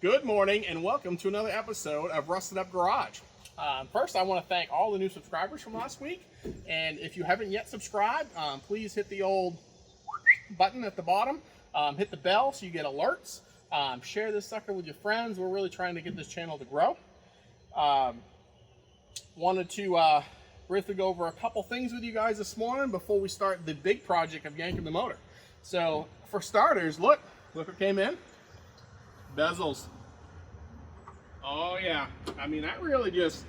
Good morning and welcome to another episode of Rusted Up Garage. First, I want to thank all the new subscribers from last week. And if you haven't yet subscribed, please hit the old button at the bottom. Hit the bell so you get alerts. Share this sucker with your friends. We're really trying to get this channel to grow. Wanted to briefly go over a couple things with you guys this morning before we start the big project of yanking the motor. So, for starters, look what came in. Bezels. Oh yeah, I mean that really just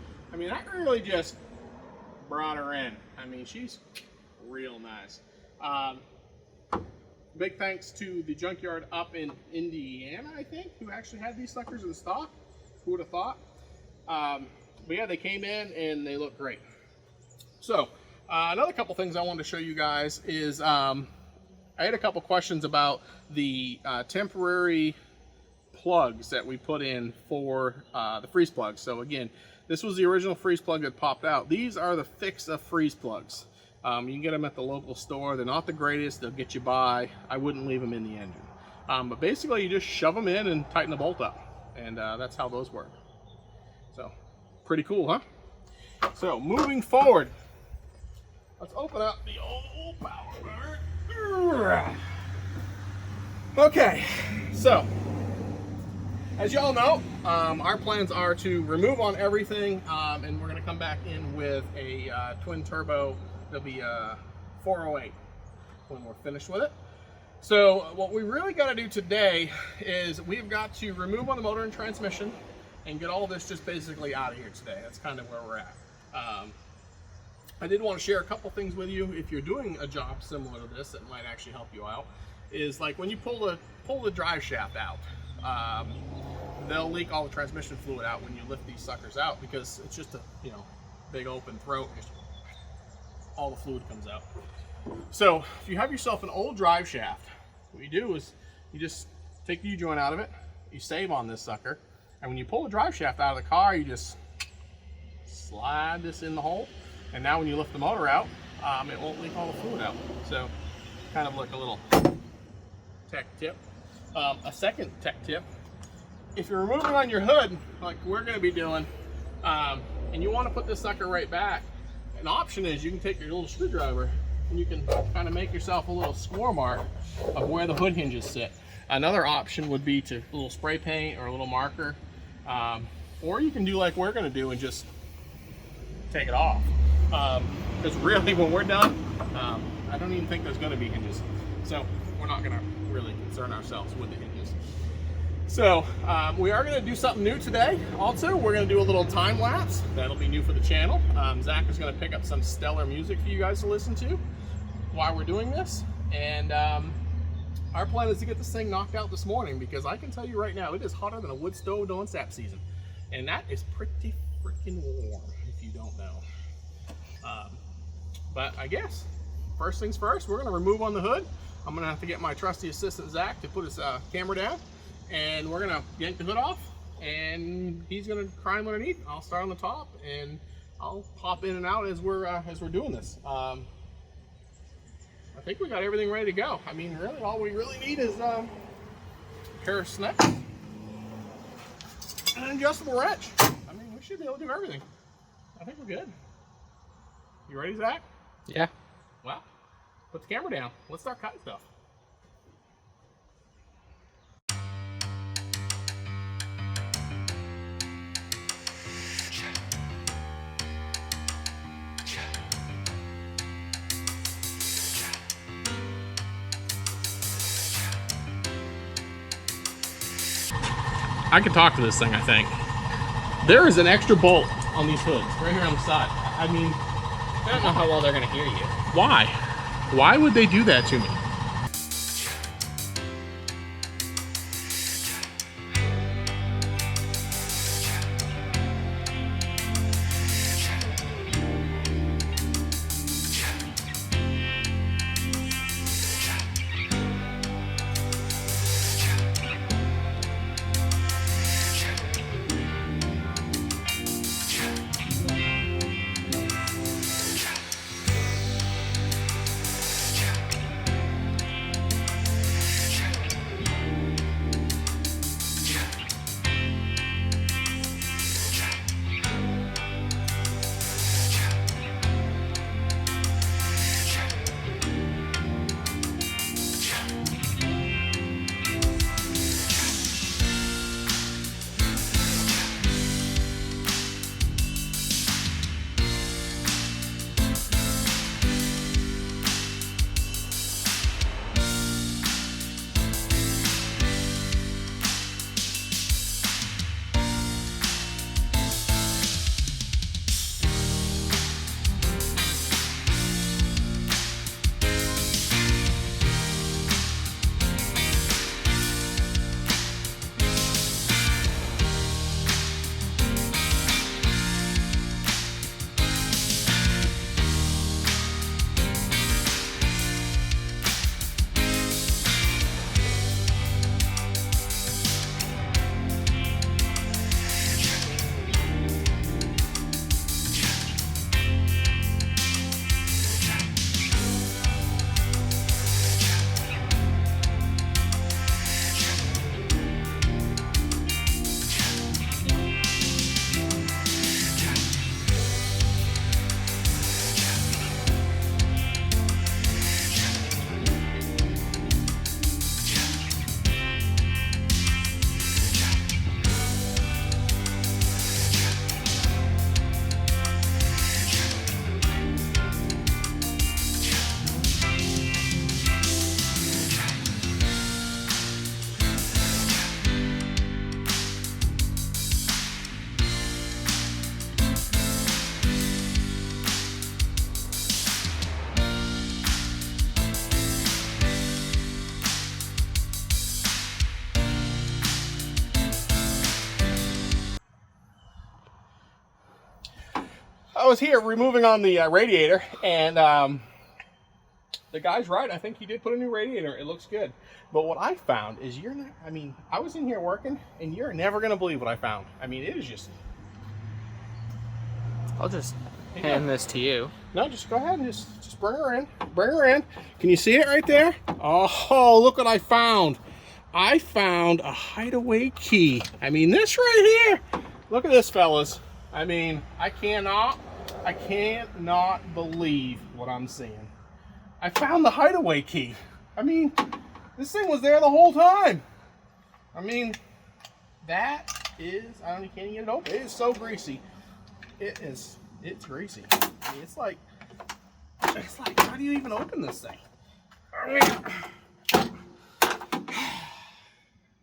brought her in. I mean, she's real nice. Big thanks to the junkyard up in Indiana, I think, who actually had these suckers in stock. Who would have thought? But yeah, they came in and they look great. So another couple things I wanted to show you guys is I had a couple questions about the temporary plugs that we put in for the freeze plugs. So again, this was the original freeze plug that popped out. These are the fix-a freeze plugs. You can get them at the local store. They're not the greatest. They'll get you by. I wouldn't leave them in the engine. But basically, you just shove them in and tighten the bolt up. And that's how those work. So, pretty cool, huh? So, moving forward, let's open up the old power burner. Okay, so as y'all know, our plans are to remove on everything, and we're going to come back in with a twin turbo. There'll be a 408 when we're finished with it. So what we really got to do today is we've got to remove on the motor and transmission and get all this just basically out of here today. That's kind of where we're at. I did want to share a couple things with you. If you're doing a job similar to this that might actually help you out, is like when you pull the drive shaft out, they'll leak all the transmission fluid out when you lift these suckers out because it's just a big open throat. All the fluid comes out. So if you have yourself an old drive shaft, what you do is you just take the U-joint out of it, you save on this sucker, and when you pull the drive shaft out of the car, you just slide this in the hole, and now when you lift the motor out, it won't leak all the fluid out. So kind of like a little tech tip. A second tech tip, if you're removing on your hood like we're going to be doing, and you want to put this sucker right back, an option is you can take your little screwdriver and you can kind of make yourself a little score mark of where the hood hinges sit. Another option would be to a little spray paint or a little marker, or you can do like we're going to do and just take it off, because really when we're done, I don't even think there's going to be hinges, so we're not going to really concern ourselves with the hinges. So we are going to do something new today. Also, we're going to do a little time lapse. That'll be new for the channel. Zach is going to pick up some stellar music for you guys to listen to while we're doing this. And our plan is to get this thing knocked out this morning, because I can tell you right now, it is hotter than a wood stove during sap season. And that is pretty freaking warm, if you don't know. But I guess, first things first, we're going to remove on the hood. I'm going to have to get my trusty assistant, Zach, to put his camera down. And we're gonna yank the hood off, and he's gonna climb underneath. I'll start on the top, and I'll pop in and out as we're doing this. I think we got everything ready to go. I mean, really, all we really need is a pair of snuts and an adjustable wrench. I mean, we should be able to do everything. I think we're good. You ready, Zach? Yeah. Well, put the camera down. Let's start cutting stuff. I can talk to this thing, I think. There is an extra bolt on these hoods, right here on the side. I mean, I don't know how well they're going to hear you. why? Why would they do that to me? was here removing on the radiator, and the guy's right. I think he did put a new radiator. It looks good. But what I found is you're not, I mean, I was in here working, and you're never going to believe what I found. I mean, it is just... I'll just hand this to you. No, just go ahead and just bring her in. Bring her in. Can you see it right there? Oh, look what I found. I found a hideaway key. I mean, this right here. Look at this, fellas. I mean, I cannot believe what I'm seeing. I found the hideaway key. I mean, this thing was there the whole time. I mean, that is, I don't, you can't get it open. It is so greasy. It's greasy. I mean, it's like, how do you even open this thing? I mean,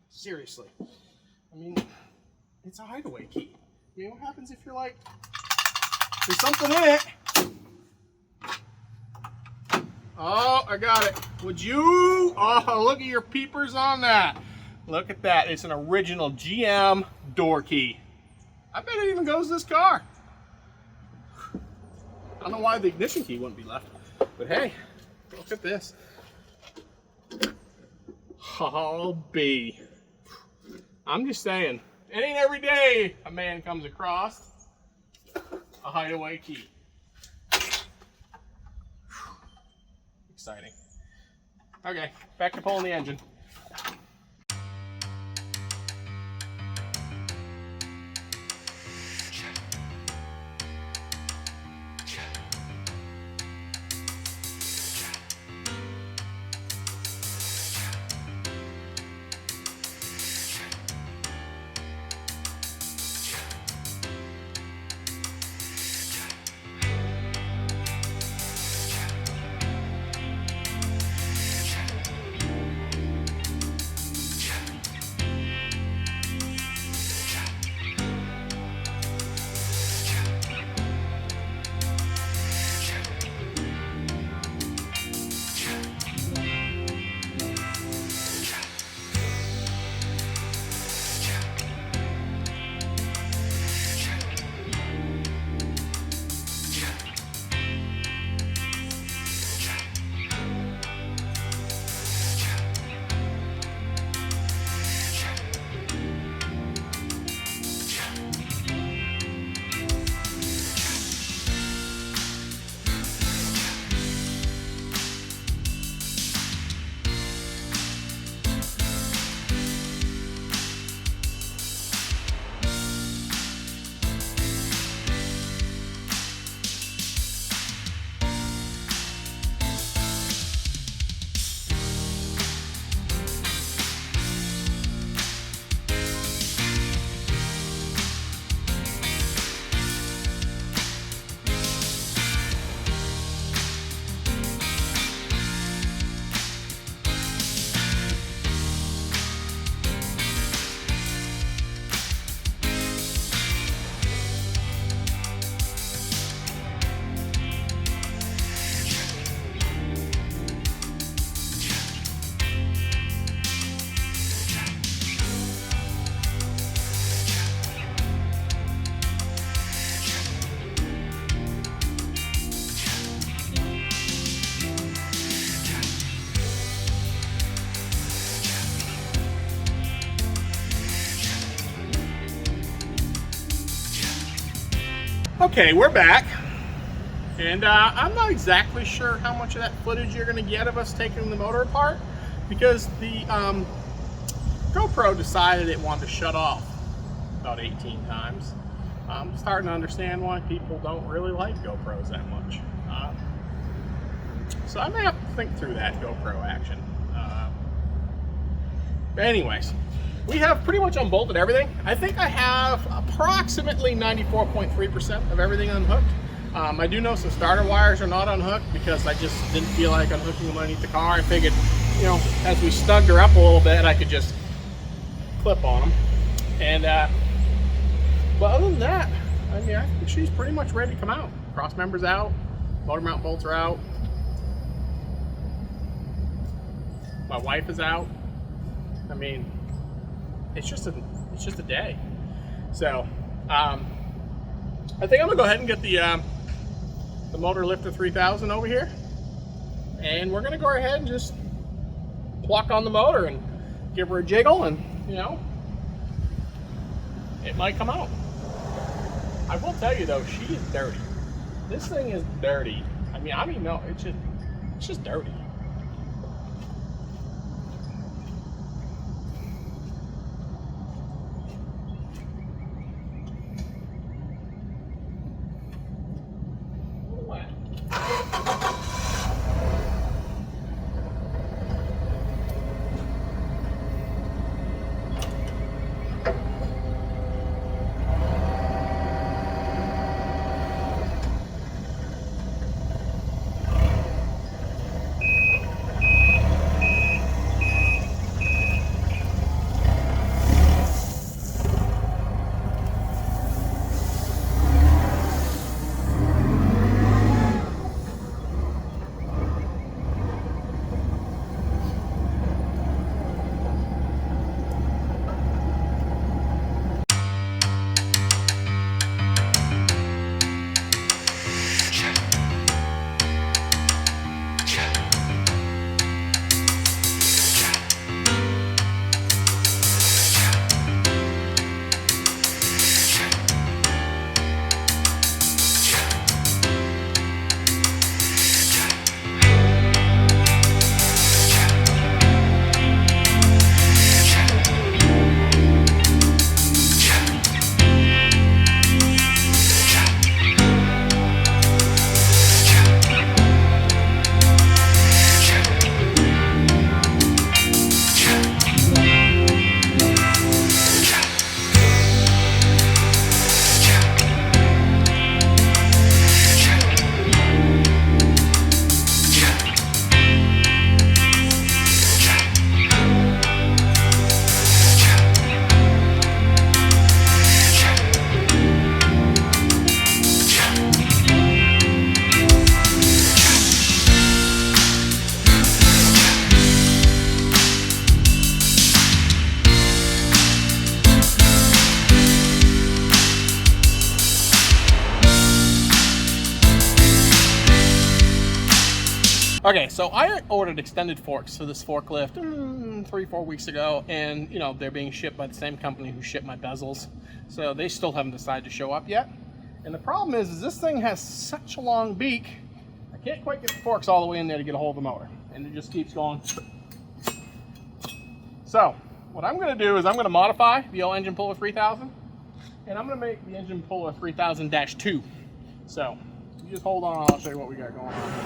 seriously. I mean, it's a hideaway key. I mean, what happens if you're like, there's something in it? Oh, I got it. Would you? Oh, look at your peepers on that. Look at that. It's an original GM door key. I bet it even goes this car. I don't know why the ignition key wouldn't be left. But hey, look at this. Oh, B. I'm just saying, it ain't every day a man comes across a hideaway key. Exciting. Okay, back to pulling the engine. Okay, we're back, and I'm not exactly sure how much of that footage you're going to get of us taking the motor apart, because the GoPro decided it wanted to shut off about 18 times. I'm starting to understand why people don't really like GoPros that much. So I may have to think through that GoPro action. But anyways, we have pretty much unbolted everything. I think I have approximately 94.3% of everything unhooked. I do know some starter wires are not unhooked because I just didn't feel like unhooking them underneath the car. I figured, you know, as we snugged her up a little bit, I could just clip on them. And, but other than that, I mean, I think she's pretty much ready to come out. Cross members out, motor mount bolts are out. My wife is out. I mean, it's just a day. So I think I'm gonna go ahead and get the the Motor Lifter 3000 over here. And we're gonna go ahead and just pluck on the motor and give her a jiggle, and you know, it might come out. I will tell you though, she is dirty. This thing is dirty. I mean, no, it's just dirty. Okay, so I ordered extended forks for this forklift 3-4 weeks ago, and you know, they're being shipped by the same company who shipped my bezels, so they still haven't decided to show up yet. And the problem is this thing has such a long beak, I can't quite get the forks all the way in there to get a hold of the motor, and it just keeps going. So what I'm going to do is I'm going to modify the old Engine Puller 3000, and I'm going to make the Engine Puller 3000-2. So you just hold on, I'll show you what we got going on here.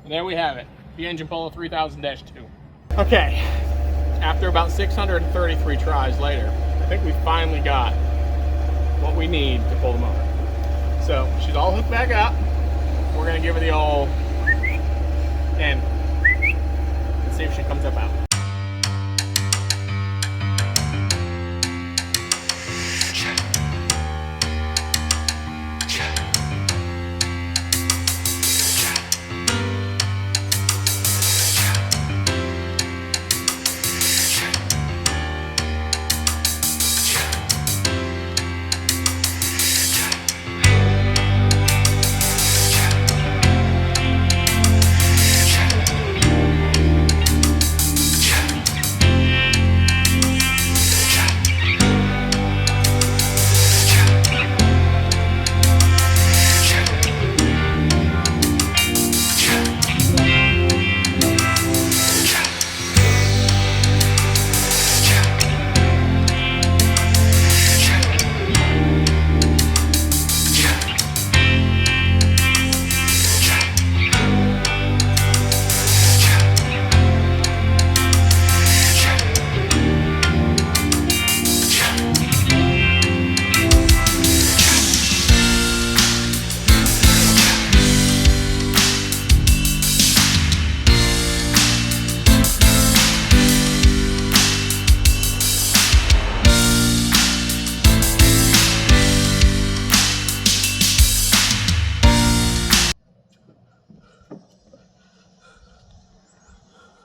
And there we have it, the Engine Puller 3000-2. Okay, after about 633 tries later, I think we finally got what we need to pull the motor. So she's all hooked back up. We're gonna give her the old and see if she comes up out.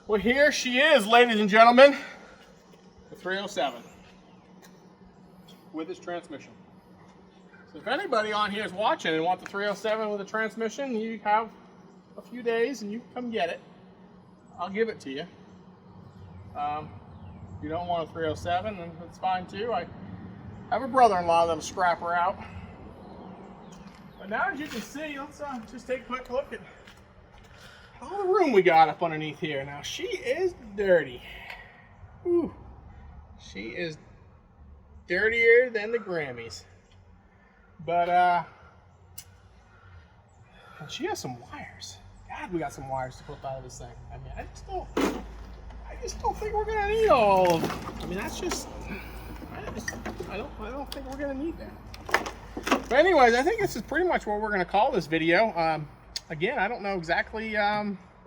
Well, here she is, ladies and gentlemen, the 307 with its transmission. So if anybody on here is watching and want the 307 with a transmission, you have a few days and you come get it. I'll give it to you. If you don't want a 307, then that's fine too. I have a brother-in-law that'll scrap her out. But now, as you can see, let's just take a quick look at all the room we got up underneath here. Now, she is dirty. Whew. She is dirtier than the Grammys. But, and she has some wires. God, we got some wires to clip out of this thing. I mean, I just don't think we're gonna need all of them. I mean, that's just, I don't think we're gonna need that. But anyways, I think this is pretty much what we're gonna call this video. Again, I don't know exactly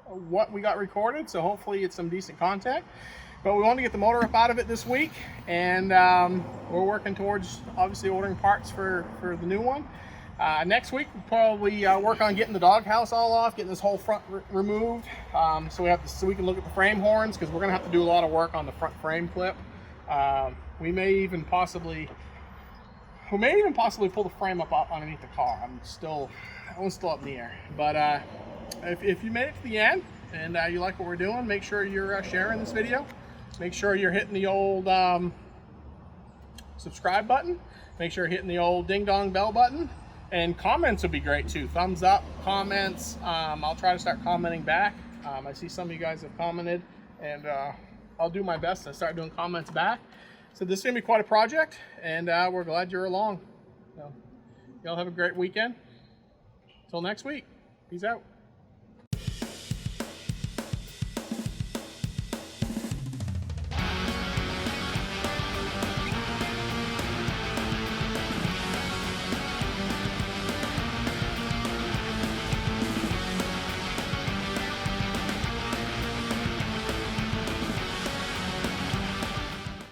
what we got recorded, so hopefully it's some decent content. But we want to get the motor up out of it this week, and we're working towards obviously ordering parts for the new one. Next week we'll probably work on getting the doghouse all off, getting this whole front removed, so we can look at the frame horns, because we're gonna have to do a lot of work on the front frame clip. We may even possibly pull the frame up underneath the car. That one's still up in the air. But if you made it to the end and you like what we're doing, make sure you're sharing this video. Make sure you're hitting the old subscribe button. Make sure you're hitting the old ding dong bell button. And comments would be great too. Thumbs up, comments. I'll try to start commenting back. I see some of you guys have commented, and I'll do my best to start doing comments back. So this is going to be quite a project, and we're glad you're along. So, y'all have a great weekend. Till next week. Peace out.